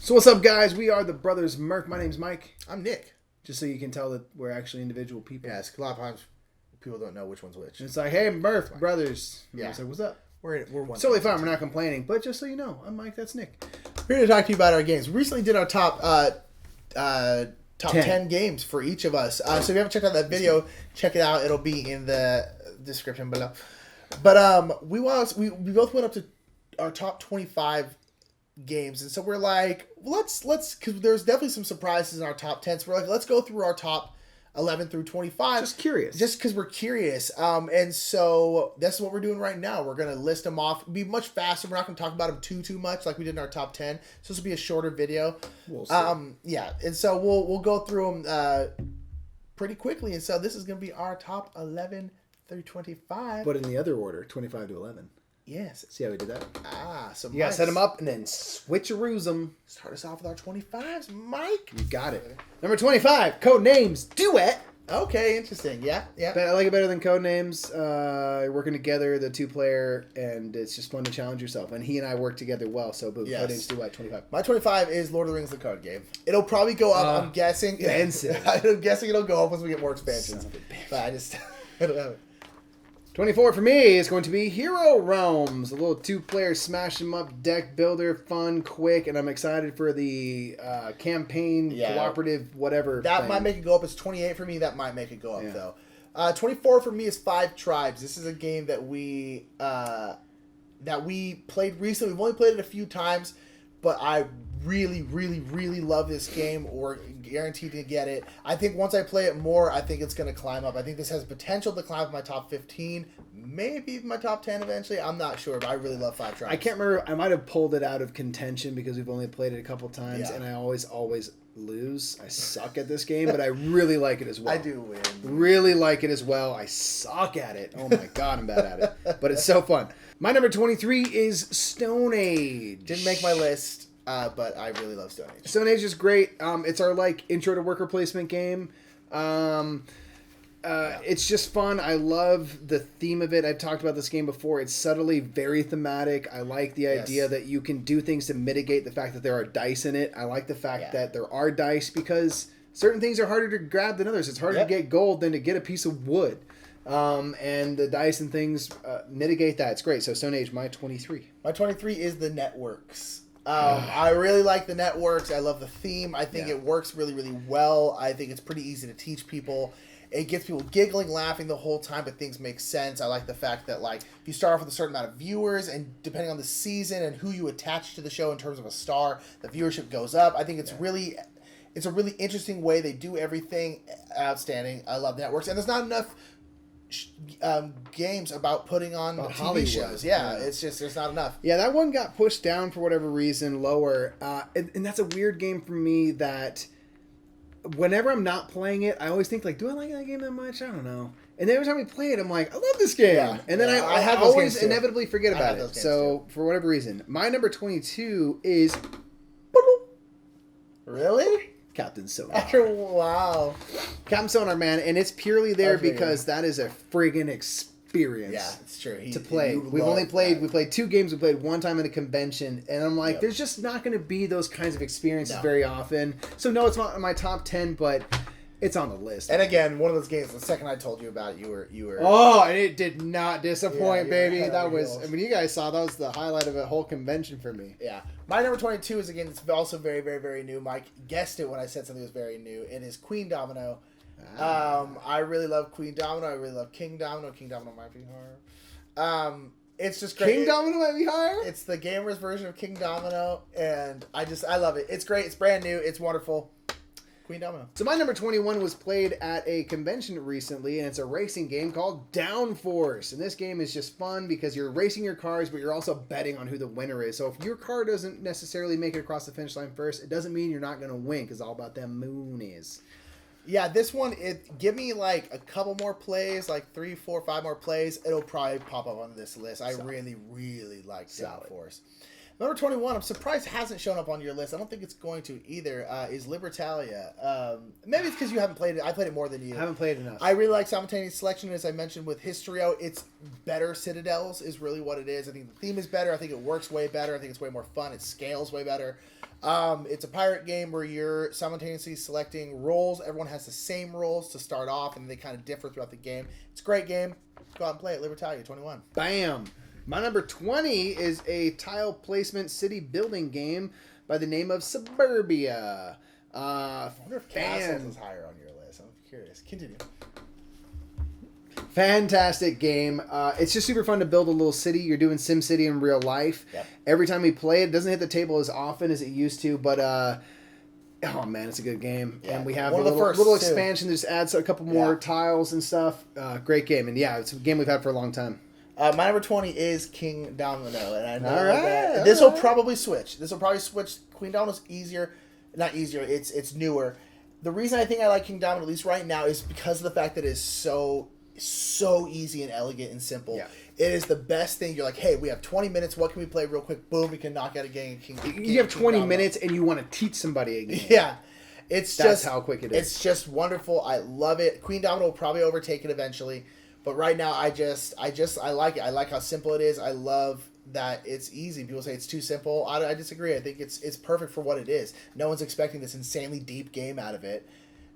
So what's up, guys? We are the Brothers Murph. My name's Mike. I'm Nick. Just so you can tell that we're actually individual people. Yeah, it's a lot of times people don't know which one's which. And it's like, hey, Murph, brothers. And Yeah. it's like, what's up? We're one. It's totally fine. We're not complaining. But just so you know, I'm Mike. That's Nick. We're here to talk to you about our games. We recently did our top 10 games for each of us. So if you haven't checked out that video, check it out. It'll be in the description below. But we both went up to our top 25 games, and so we're like, let's because there's definitely some surprises in our top 10. So we're like, let's go through our top 11 through 25. Just curious. Just because we're curious. And so that's what we're doing right now. We're going to list them off. Be much faster. We're not going to talk about them too much like we did in our top 10. So this will be a shorter video. We'll see. Yeah. And so we'll go through them pretty quickly. And so this is going to be our top 11 through 25. But in the other order, 25 to 11. Yes. See how we did that? So You got to set them up and then switcheroos them. Start us off with our 25s, Mike. You got it. Number 25, Codenames Duet. Okay, interesting. Yeah. But I like it better than Codenames. You're working together, the two-player, and it's just fun to challenge yourself. And he and I work together well, so boom, Yes. Codenames Duet 25. My 25 is Lord of the Rings, the card game. It'll probably go up, I'm guessing. Expensive. I'm guessing it'll go up once we get more expansions. Son of a bitch. But I don't know. 24 for me is going to be Hero Realms. A little two-player smash 'em up deck builder, fun, quick, and I'm excited for the campaign, cooperative, whatever. That might make it go up. It's 28 for me. That might make it go up, though. 24 for me is Five Tribes. This is a game that we played recently. We've only played it a few times, but I really love this game. We're guaranteed to get it. I think once I play it more, I think it's going to climb up. I think this has potential to climb up my top 15, maybe my top 10 eventually. I'm not sure, but I really love Five Tribes. I can't remember. I might have pulled it out of contention because we've only played it a couple times, and I always lose. I suck at this game, but I really like it as well. I do win. Really like it as well. I suck at it. Oh my god, I'm bad at it. But it's so fun. My number 23 is Stone Age. Didn't make my list. But I really love Stone Age. Stone Age is great. It's our intro to worker placement game. It's just fun. I love the theme of it. I've talked about this game before. It's subtly very thematic. I like the idea that you can do things to mitigate the fact that there are dice in it. I like the fact that there are dice because certain things are harder to grab than others. It's harder to get gold than to get a piece of wood. And the dice and things mitigate that. It's great. So Stone Age, my 23. My 23 is the networks. I really like the networks. I love the theme. I think it works really well. I think it's pretty easy to teach people. It gets people giggling, laughing the whole time, but things make sense. I like the fact that you start off with a certain amount of viewers, and depending on the season and who you attach to the show in terms of a star, the viewership goes up. I think it's a really interesting way they do everything. Outstanding. I love networks, and there's not enough games about putting on TV Hollywood shows. It's just there's not enough. Yeah, that one got pushed down for whatever reason, lower. And that's a weird game for me that whenever I'm not playing it, I always think do I like that game that much? I don't know. And then every time we play it, I'm like, I love this game. Yeah, and then I have always inevitably forget about it. So for whatever reason, my number 22 is Really? Captain Sonar. Wow. Captain Sonar, man, and it's purely there because that is a friggin' experience. Yeah, it's true. To play. We played 2 games. We played one time at a convention, and I'm like, there's just not going to be those kinds of experiences very often. So no, it's not in my top 10, but it's on the list. And again, one of those games. The second I told you about it, you were. Oh, and it did not disappoint, baby. That was. I mean, you guys saw that was the highlight of a whole convention for me. Yeah. My number 22 is again. It's also very new. Mike guessed it when I said something was very new. It is Queendomino. I really love Queendomino. I really love Kingdomino. Kingdomino might be hard. It's just great. Kingdomino might be higher? It's the gamers version of Kingdomino, and I love it. It's great. It's brand new. It's wonderful. Queendomino. So my number 21 was played at a convention recently, and it's a racing game called Downforce. And this game is just fun because you're racing your cars, but you're also betting on who the winner is. So if your car doesn't necessarily make it across the finish line first, it doesn't mean you're not going to win because all about them moonies. Yeah, this one, give me a couple more plays, 3, 4, 5 more plays. It'll probably pop up on this list. I really like Downforce. Number 21, I'm surprised it hasn't shown up on your list. I don't think it's going to either, is Libertalia. Maybe it's because you haven't played it. I played it more than you. I haven't played enough. I really like simultaneous selection, as I mentioned with Historio. It's better Citadels is really what it is. I think the theme is better. I think it works way better. I think it's way more fun. It scales way better. It's a pirate game where you're simultaneously selecting roles. Everyone has the same roles to start off, and they kind of differ throughout the game. It's a great game. Go out and play it. Libertalia 21. Bam. My number 20 is a tile placement city building game by the name of Suburbia. I wonder if Castles is higher on your list. I'm curious. Continue. Fantastic game. It's just super fun to build a little city. You're doing SimCity in real life. Yep. Every time we play it, doesn't hit the table as often as it used to, but oh man, it's a good game. Yeah. And we have a little expansion that just adds a couple more tiles and stuff. Great game. And yeah, it's a game we've had for a long time. My number 20 is Kingdomino, and I know that this will probably switch. Queendomino's easier. Not easier, it's newer. The reason I think I like Kingdomino, at least right now, is because of the fact that it is so easy and elegant and simple. Yeah. It is the best thing. You're like, hey, we have 20 minutes. What can we play real quick? Boom, we can knock out a game. You have 20 minutes and you want to teach somebody a game. Yeah. That's how quick it is. It's just wonderful. I love it. Queendomino will probably overtake it eventually. But right now, I like it. I like how simple it is. I love that it's easy. People say it's too simple. I disagree. I think it's perfect for what it is. No one's expecting this insanely deep game out of it,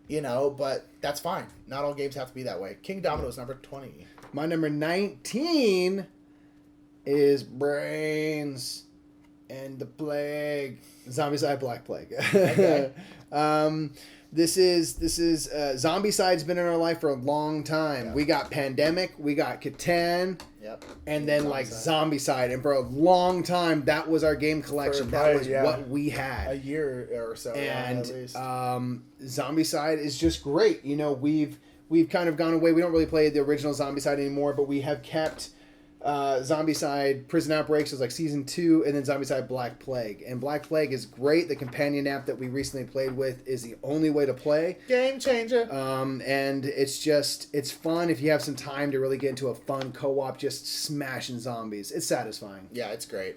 but that's fine. Not all games have to be that way. Kingdomino is number 20. My number 19 is Brains and the Plague. Zombicide Black Plague. Okay. This is Zombicide's been in our life for a long time. Yep. We got Pandemic, we got Catan, and then Zombicide, and for a long time that was our game collection. That was what we had. A year or so, and at least. Zombicide is just great. We've kind of gone away. We don't really play the original Zombicide anymore, but we have kept Zombicide Prison Outbreaks was like season 2, and then Zombicide Black Plague. And Black Plague is great. The companion app that we recently played with is the only way to play. Game changer. And it's fun if you have some time to really get into a fun co-op, just smashing zombies. It's satisfying. Yeah, it's great.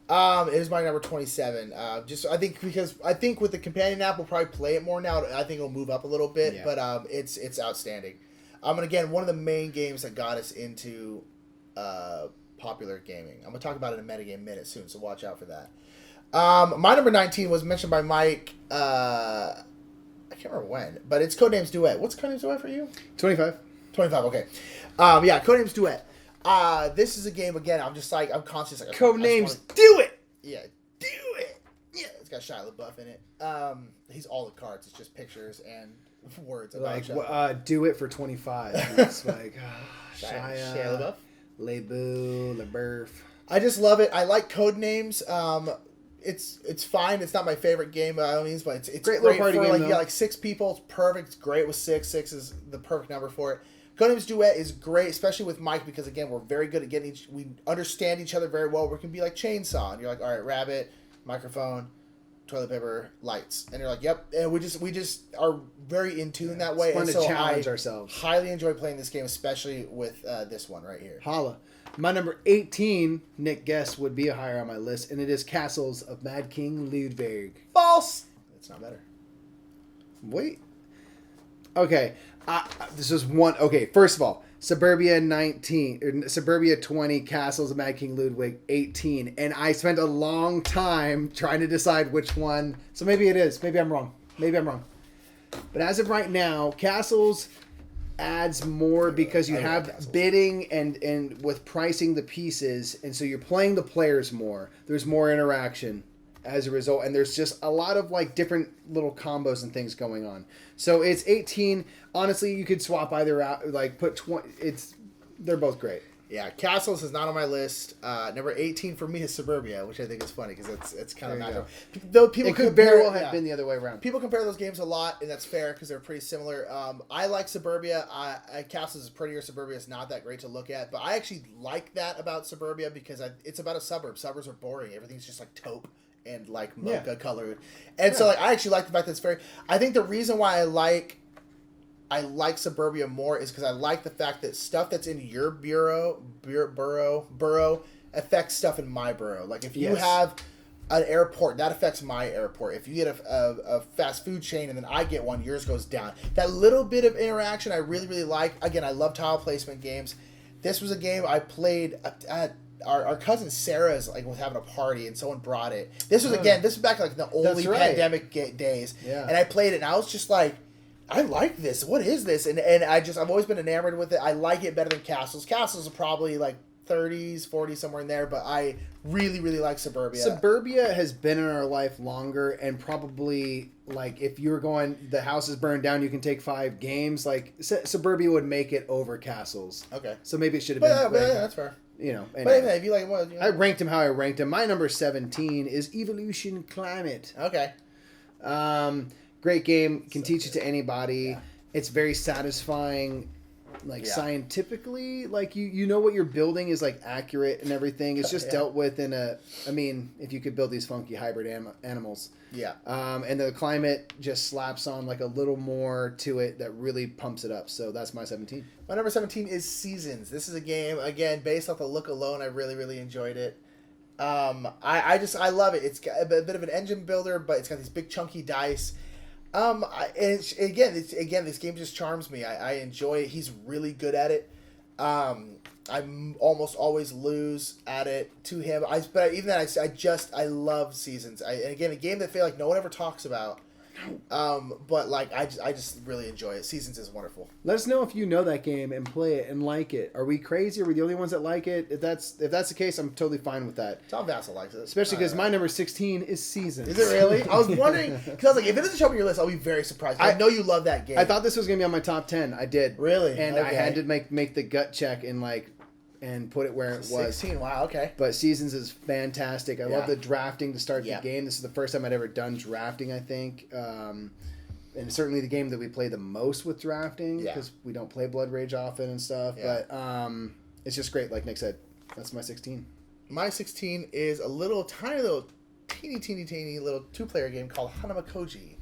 It is my number 27. I think with the companion app, we'll probably play it more now. I think it'll move up a little bit, but it's outstanding. And again, one of the main games that got us into popular gaming. I'm gonna talk about it in a metagame minute soon, so watch out for that. My number 19 was mentioned by Mike. I can't remember when, but it's Codenames Duet. What's Codenames Duet for you? 25. 25. Okay. Codenames Duet. This is a game again. I'm conscious. Codenames Duet. Yeah, do it. Yeah, it's got Shia LaBeouf in it. He's all the cards. It's just pictures and words. Do it for 25. It's like Shia LaBeouf. LeBeouf. I just love it. I like Codenames. It's fine. It's not my favorite game by all means, but it's great little party game. Like 6 people. It's perfect. It's great with 6. 6 is the perfect number for it. Codenames Duet is great, especially with Mike, because again, we're very good at we understand each other very well. We can be like Chainsaw, and you're like, all right, rabbit, microphone, toilet paper, lights, and you're like, yep. And we just are very in tune that way. It's fun to challenge ourselves. Highly enjoy playing this game, especially with this one right here. Holla. My number 18, Nick guessed, would be higher on my list, and it is Castles of Mad King Ludwig. False. It's not better. Wait. Okay. This is one. Okay, first of all, Suburbia 20, Castles of Mad King Ludwig 18, and I spent a long time trying to decide which one. So maybe it is. Maybe I'm wrong. But as of right now, Castles adds more because you have bidding and with pricing the pieces, and so you're playing the players more. There's more interaction as a result, and there's just a lot of different little combos and things going on. So it's 18. Honestly, you could swap either out, put 20. They're both great. Yeah, Castles is not on my list. Number 18 for me is Suburbia, which I think is funny because it's kind of natural. Though people could very well have been the other way around. People compare those games a lot, and that's fair because they're pretty similar. I like Suburbia. Castles is prettier. Suburbia is not that great to look at, but I actually like that about Suburbia because it's about a suburb. Suburbs are boring. Everything's just taupe and mocha colored, and so I actually like the fact that it's very. I think the reason why I like Suburbia more is because I like the fact that stuff that's in your borough affects stuff in my borough. Like if you have an airport, that affects my airport. If you get a fast food chain and then I get one, yours goes down. That little bit of interaction I really, really like. Again, I love tile placement games. This was a game I played at our cousin Sarah's, like, was having a party and someone brought it. This was back like the only pandemic days. Yeah. And I played it and I was just like, I like this. What is this? And I've always been enamored with it. I like it better than Castles. Castles are probably like 30s, 40s, somewhere in there, but I really, really like Suburbia. Suburbia has been in our life longer, and probably, like, if you were going, the house is burned down, you can take 5 games, like, Suburbia would make it over Castles. Okay. So maybe it should have been... But yeah, that's fair. You know. But anyway, if you like... Well, you know. I ranked him how I ranked him. My number 17 is Evolution Climate. Okay. Great game. Can teach it to anybody. Yeah. It's very satisfying. Like scientifically, like you know what you're building is like accurate and everything. It's just dealt with in a. I mean, if you could build these funky hybrid animals, and the climate just slaps on like a little more to it that really pumps it up. So that's my 17. My number 17 is Seasons. This is a game again based off the look alone. I really, really enjoyed it. I love it. It's got a bit of an engine builder, but it's got these big chunky dice. This game just charms me. I enjoy it. He's really good at it. I almost always lose at it to him. But even that, I love Seasons. And again, a game that I feel like no one ever talks about. But like I just really enjoy it. Seasons is wonderful. Let us know if you know that game and play it and like it. Are we crazy? Are we the only ones that like it? If that's the case, I'm totally fine with that. Tom Vassal likes it, especially because my number 16 is Seasons. Is it really? I was wondering because I was like, if it doesn't show up on your list, I'll be very surprised. I know you love that game. I thought this was gonna be on my top 10. I did really, and I had to make the gut check and put it where it was. 16, wow, okay. But Seasons is fantastic. I love the drafting to start the game. This is the first time I'd ever done drafting, I think. And certainly the game that we play the most with drafting because we don't play Blood Rage often and stuff. Yeah. But it's just great, like Nick said. That's my 16. My 16 is a teeny little 2-player game called Hanamikoji.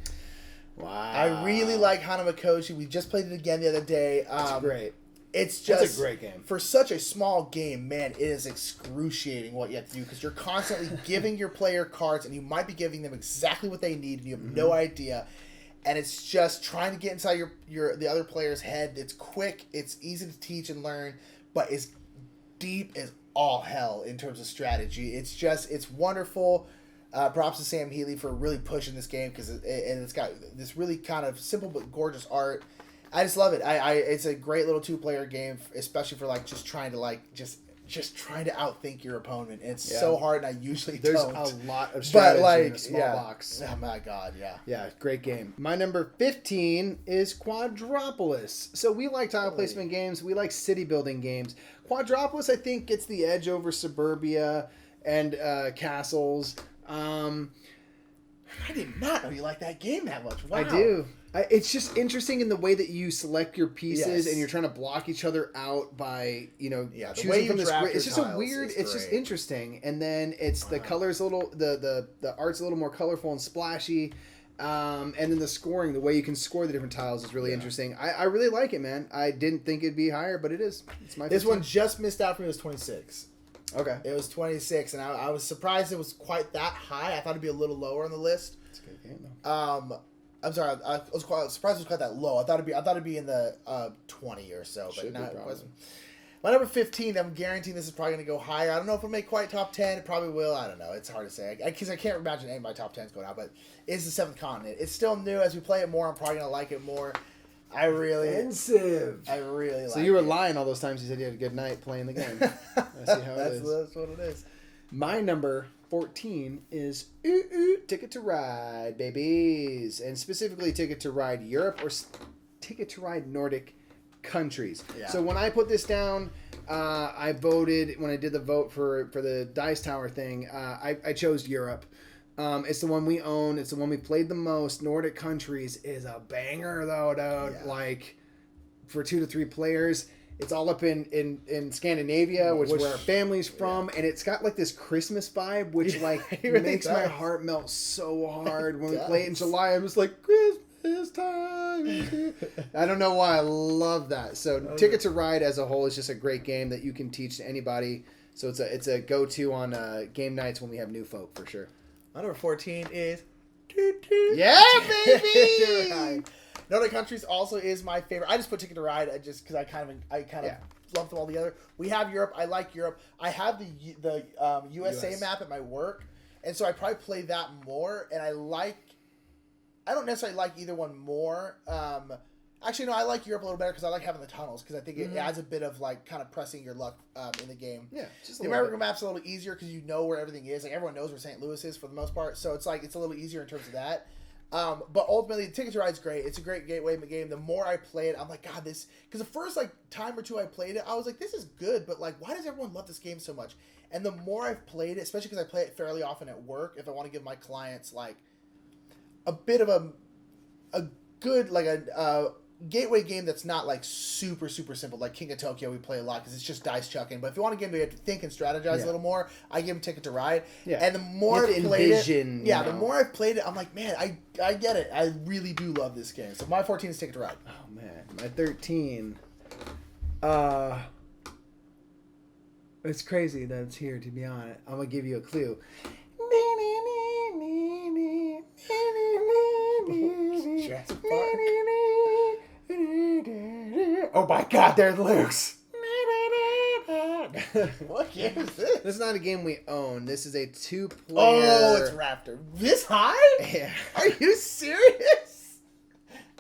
Wow. I really like Hanamikoji. We just played it again the other day. It's great. It's just... It's a great game. For such a small game, man, it is excruciating what you have to do because you're constantly giving your player cards and you might be giving them exactly what they need and you have no idea. And it's just trying to get inside the other player's head. It's quick, it's easy to teach and learn, but it's deep as all hell in terms of strategy. It's wonderful. Props to Sam Healy for really pushing this game because it's got this really kind of simple but gorgeous art. I just love it. It's a great little 2-player game, especially for like just trying to trying to outthink your opponent. It's so hard, and I usually don't. There's a lot of strategy in a small box. Oh my god, yeah. Yeah, great game. My number 15 is Quadropolis. So we like tile placement games. We like city building games. Quadropolis, I think, gets the edge over Suburbia and Castles. I did not know you liked that game that much. Wow. I do. It's just interesting in the way that you select your pieces and you're trying to block each other out by, choosing from this grid. It's just a weird, it's just interesting. And then it's the colors the art's a little more colorful and splashy. And then the scoring, the way you can score the different tiles is really interesting. I really like it, man. I didn't think it'd be higher, but it is. It's my 15. This one just missed out for me. It was 26. Okay. It was 26, and I was surprised it was quite that high. I thought it'd be a little lower on the list. It's a good game, though. I'm sorry. I was surprised it was quite that low. I thought it'd be in the 20 or so, but not. It wasn't. My number 15. I'm guaranteeing this is probably going to go higher. I don't know if it'll make quite top 10. It probably will. I don't know. It's hard to say because I can't imagine any of my top 10s going out. But it's the Seventh Continent. It's still new. As we play it more, I'm probably going to like it more. I really like it. So you were lying all those times you said you had a good night playing the game. I see how it is. That's what it is. My number 14 is Ticket to Ride, babies. And specifically Ticket to Ride Europe or Ticket to Ride Nordic countries. Yeah. So when I put this down, I voted, when I did the vote for the Dice Tower thing, I chose Europe. It's the one we own. It's the one we played the most. Nordic countries is a banger, though, dude. Yeah. Like, for 2 to 3 players, it's all up in Scandinavia, which is where our family's from, and it's got like this Christmas vibe, which like really makes my heart melt so hard when we play it in July. I'm just like, Christmas time. I don't know why I love that. So, Ticket to Ride as a whole is just a great game that you can teach to anybody. So it's a go-to on game nights when we have new folk for sure. My number 14 is... Yeah, baby! Right. Northern Countries also is my favorite. I just put Ticket to Ride just because I kind of lumped them all together. We have Europe. I like Europe. I have the USA map at my work, and so I probably play that more. And I don't necessarily like either one more. Actually, no, I like Europe a little better because I like having the tunnels because I think it adds a bit of like kind of pressing your luck in the game. Yeah, just the American map's a little easier because you know where everything is. Like everyone knows where St. Louis is for the most part, so it's a little easier in terms of that. But ultimately, Ticket to Ride's great. It's a great gateway game. The more I play it, I'm like, God, this... Because the first, like, time or two I played it, I was like, this is good, but, like, why does everyone love this game so much? And the more I've played it, especially because I play it fairly often at work, if I want to give my clients, like, a bit of a good, like, a gateway game that's not, like, super, super simple. Like King of Tokyo, we play a lot because it's just dice chucking. But if you want to get them to think and strategize a little more, I give them Ticket to Ride. Yeah. And the more I've played it... Yeah, the more I've played it, I'm like, man, I get it. I really do love this game. So my 14 is Ticket to Ride. Oh, man. My 13... it's crazy that it's here, to be honest. I'm going to give you a clue. Jurassic Park. Oh my God, they're loose. What game is this? This is not a game we own. This is a 2-player... Oh, it's Raptor. This high? Yeah. Are you serious?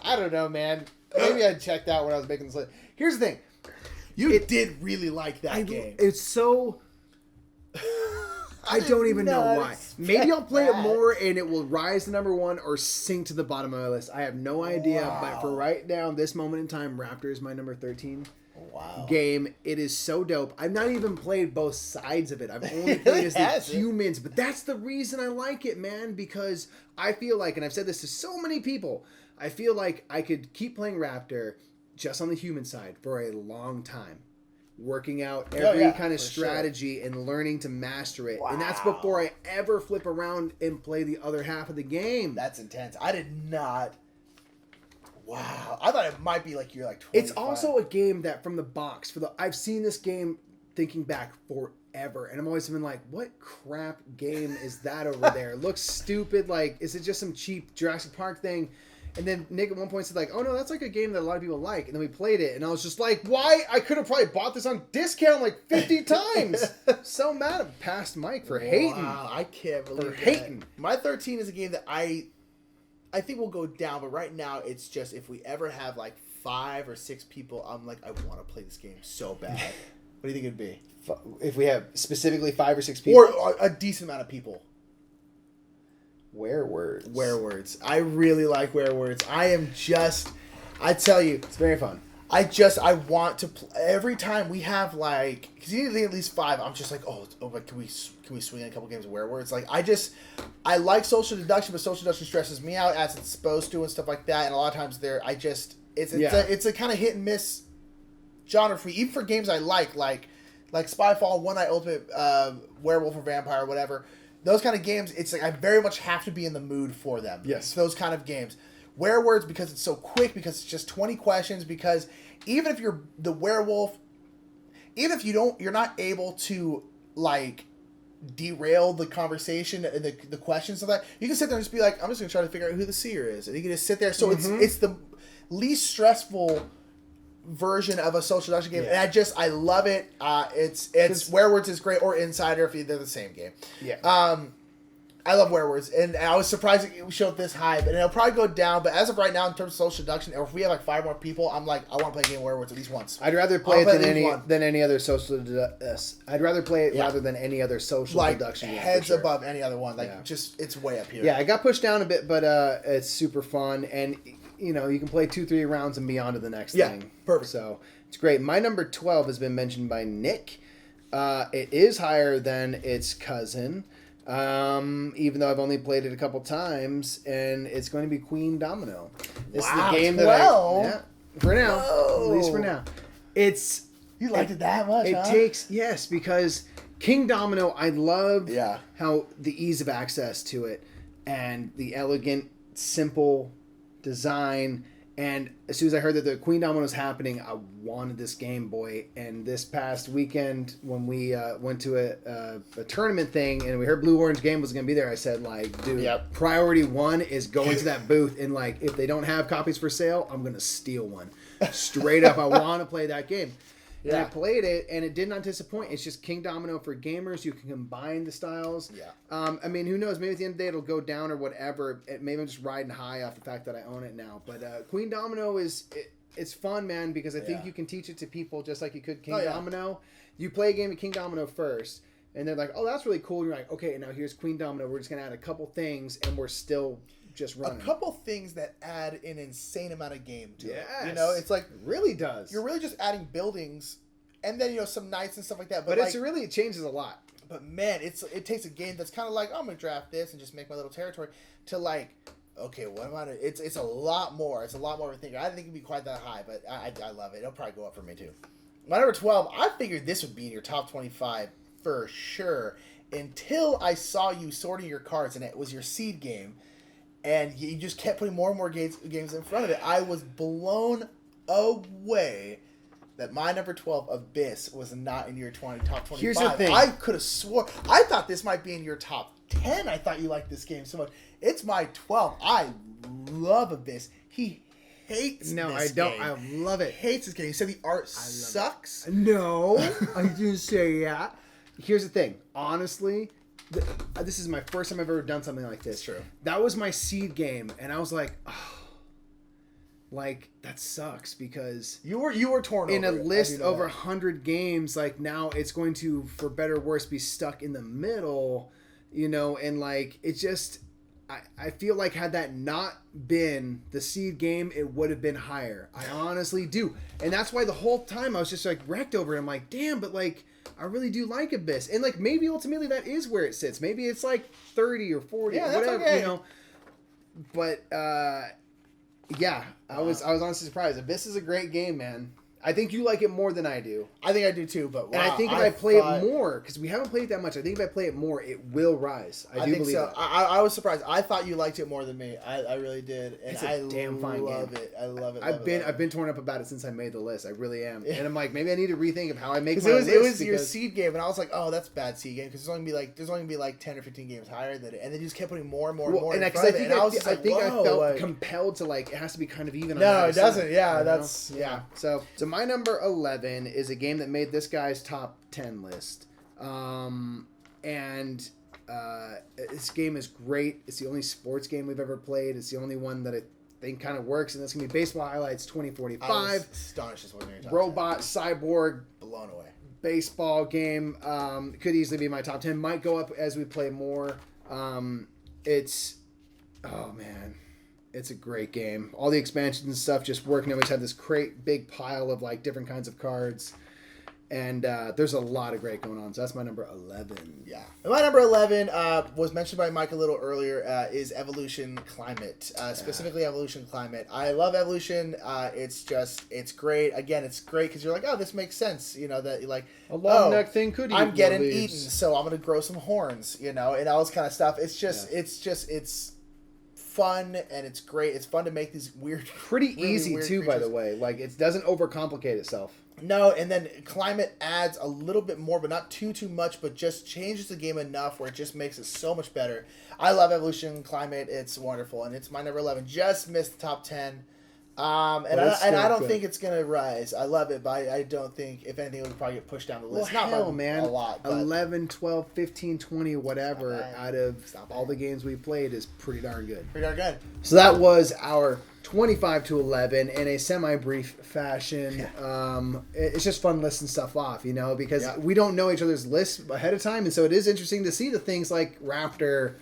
I don't know, man. Maybe I checked out when I was making this list. Here's the thing. You did really like that game. It's so... I don't even know why. Maybe I'll play it more and it will rise to number 1 or sink to the bottom of my list. I have no idea. Wow. But for right now, this moment in time, Raptor is my number 13 game. It is so dope. I've not even played both sides of it. I've only played as the humans. But that's the reason I like it, man. Because I feel like, and I've said this to so many people, I feel like I could keep playing Raptor just on the human side for a long time. Working out every kind of strategy and learning to master it. Wow. And that's before I ever flip around and play the other half of the game. That's intense. I did not... Wow. I thought it might be like you're like 25. It's also a game that from the box, I've seen this game thinking back forever. And I've always been like, what crap game is that over there? It looks stupid. Like, is it just some cheap Jurassic Park thing? And then Nick at one point said like, oh no, that's like a game that a lot of people like. And then we played it and I was just like, why? I could have probably bought this on discount like 50 times. So mad at past Mike for hating. Wow, I can't believe for hating. My 13 is a game that I think will go down, but right now it's just if we ever have like 5 or 6 people, I'm like, I want to play this game so bad. What do you think it'd be? If we have specifically 5 or 6 people? Or a decent amount of people. Werewords. I really like Werewords. I tell you. It's very fun. I want to play. Every time we have like, because you need at least 5, I'm just like, but can we swing in a couple games of Werewords? Like, I like social deduction, but social deduction stresses me out as it's supposed to and stuff like that. And a lot of times it's a kind of hit and miss genre for me, even for games I like Spyfall, One Night Ultimate, Werewolf or Vampire or whatever. Those kind of games, it's like I very much have to be in the mood for them. Yes. Those kind of games. Werewords, because it's so quick, because it's just 20 questions, because even if you're the werewolf, even if you're not able to, like, derail the conversation and the questions of that, you can sit there and just be like, I'm just going to try to figure out who the seer is. And you can just sit there. So it's the least stressful version of a social deduction game, and I love it. It's Werewords is great, or Insider if they're the same game. Yeah. I love Werewords, and I was surprised it showed this high, and it'll probably go down. But as of right now, in terms of social deduction, or if we have like 5 more people, I'm like, I want to play a game of Werewords at least once. I'd rather play it than any other social. I'd rather play it rather than any other social deduction. Heads above any other one. Like just it's way up here. Yeah, I got pushed down a bit, but it's super fun, and you know you can play 2-3 rounds and beyond to the next thing. Perfect. So it's great. My number 12 has been mentioned by Nick. It is higher than its cousin. Even though I've only played it a couple times, and it's going to be Queendomino. This is the game 12? For now, at least for now. You liked it that much, Yes, because Kingdomino, I love how the ease of access to it, and the elegant, simple design, And as soon as I heard that the Queendomino was happening, I wanted this game, boy. And this past weekend, when we went to a tournament thing and we heard Blue Orange Game was going to be there, I said, like, dude, priority one is going to that booth. And, like, if they don't have copies for sale, I'm going to steal one. Straight up, I want to play that game. Yeah. And I played it, and it did not disappoint. It's just Kingdomino for gamers. You can combine the styles. Yeah. I mean, who knows? Maybe at the end of the day it'll go down or whatever. Maybe I'm just riding high off the fact that I own it now. But Queendomino it's fun, man, because I think you can teach it to people just like you could Kingdomino. You play a game of Kingdomino first, and they're like, oh, that's really cool. And you're like, okay, now here's Queendomino. We're just going to add a couple things, and we're still just running. A couple things that add an insane amount of game to it. You know, it's like... It really does. You're really just adding buildings, and then, you know, some knights and stuff like that. But like, it changes a lot. But, man, it takes a game that's kind of like, I'm going to draft this and just make my little territory, to like... Okay, what am I? It's a lot more. It's a lot more of a thing. I didn't think it'd be quite that high, but I love it. It'll probably go up for me too. My number 12. I figured this would be in your top 25 for sure. Until I saw you sorting your cards, and it was your seed game, and you just kept putting more and more games in front of it. I was blown away that my number 12, Abyss, was not in your top 25. Here's the thing. I could have swore. I thought this might be in your top 10. I thought you liked this game so much. It's my 12. I love Abyss. He hates No, this I don't. game. I love it. Hates this game. He said the art sucks. No, I didn't say that. Here's the thing. Honestly, this is my first time I've ever done something like this. It's true. That was my seed game, and I was like, oh, like, that sucks because you were torn in over a it. list over 100 games. Like, now it's going to, for better or worse, be stuck in the middle, you know, and like it just. I feel like had that not been the seed game, it would have been higher. I honestly do. And that's why the whole time I was just like wrecked over it. I'm like, damn, but like, I really do like Abyss. And like, maybe ultimately that is where it sits. Maybe it's like 30 or 40 or whatever, okay. You know. But, yeah, I was honestly surprised. Abyss is a great game, man. I think you like it more than I do. I think I do too, but wow, and I think if I play it more, because we haven't played it that much, I think if I play it more, it will rise. I do believe so. I was surprised. I thought you liked it more than me. I really did, and it's a damn fine love game. it. I love it. I've been torn up about it since I made the list. I really am, and I'm like, maybe I need to rethink of how I make my list. It was your seed game, and I was like, oh, that's a bad seed game because there's only gonna be like 10 or 15 games higher than it, and they just kept putting more and more and more. And I felt compelled to like it has to be kind of even. No, it doesn't. Yeah, that's yeah. So my number 11 is a game that made this guy's top 10 list. And this game is great. It's the only sports game we've ever played. It's the only one that I think kind of works, and that's going to be Baseball Highlights 2045. I was astonished this wasn't your top Robot, 10. Cyborg. Blown away. Baseball game. Could easily be my top 10. Might go up as we play more. It's... Oh, man. It's a great game. All the expansions and stuff just work. And always have this big pile of like different kinds of cards. And there's a lot of great going on. So that's my number 11. Yeah. And my number 11 was mentioned by Mike a little earlier is Evolution Climate. Specifically Evolution Climate. I love Evolution. It's great. Again, it's great because you're like, oh, this makes sense. You know, that you're like, a long neck thing could eat. I'm getting eaten, so I'm going to grow some horns, you know, and all this kind of stuff. It's fun and it's great. It's fun to make these weird, pretty really easy weird too. Creatures. By the way, like it doesn't overcomplicate itself. No, and then Climate adds a little bit more, but not too much. But just changes the game enough where it just makes it so much better. I love Evolution Climate. It's wonderful, and it's my number 11. Just missed the top 10. I don't think it's gonna rise. I love it, but I don't think, if anything, it would probably get pushed down the list. Well, not hell, man. A lot. But 11, 12, 15, 20, whatever, out of all the games we played is pretty darn good. Pretty darn good. So that was our 25 to 11 in a semi-brief fashion. Yeah. It's just fun listing stuff off, you know, because we don't know each other's lists ahead of time, and so it is interesting to see the things like Raptor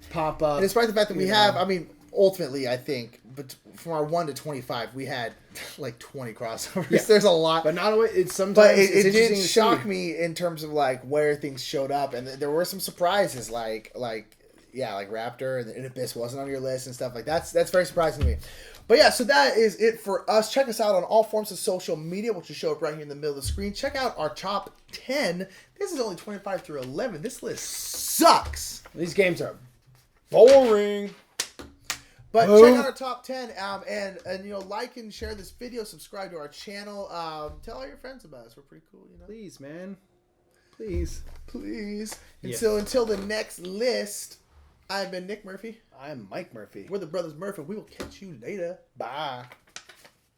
pop up. And despite the fact that we have, I mean, ultimately, I think, but from our 1 to 25, we had like 20 crossovers. Yeah. There's a lot, but not it's sometimes. But it did shock me in terms of like where things showed up, and there were some surprises, like Raptor and Abyss wasn't on your list and stuff like that. That's very surprising to me. But yeah, so that is it for us. Check us out on all forms of social media, which will show up right here in the middle of the screen. Check out our top 10. This is only 25 through 11. This list sucks. These games are boring. But check out our top 10, and like and share this video, subscribe to our channel, tell all your friends about us. We're pretty cool, Please, man. Please. And so until the next list, I've been Nick Murphy. I'm Mike Murphy. We're the Brothers Murph, and we will catch you later. Bye.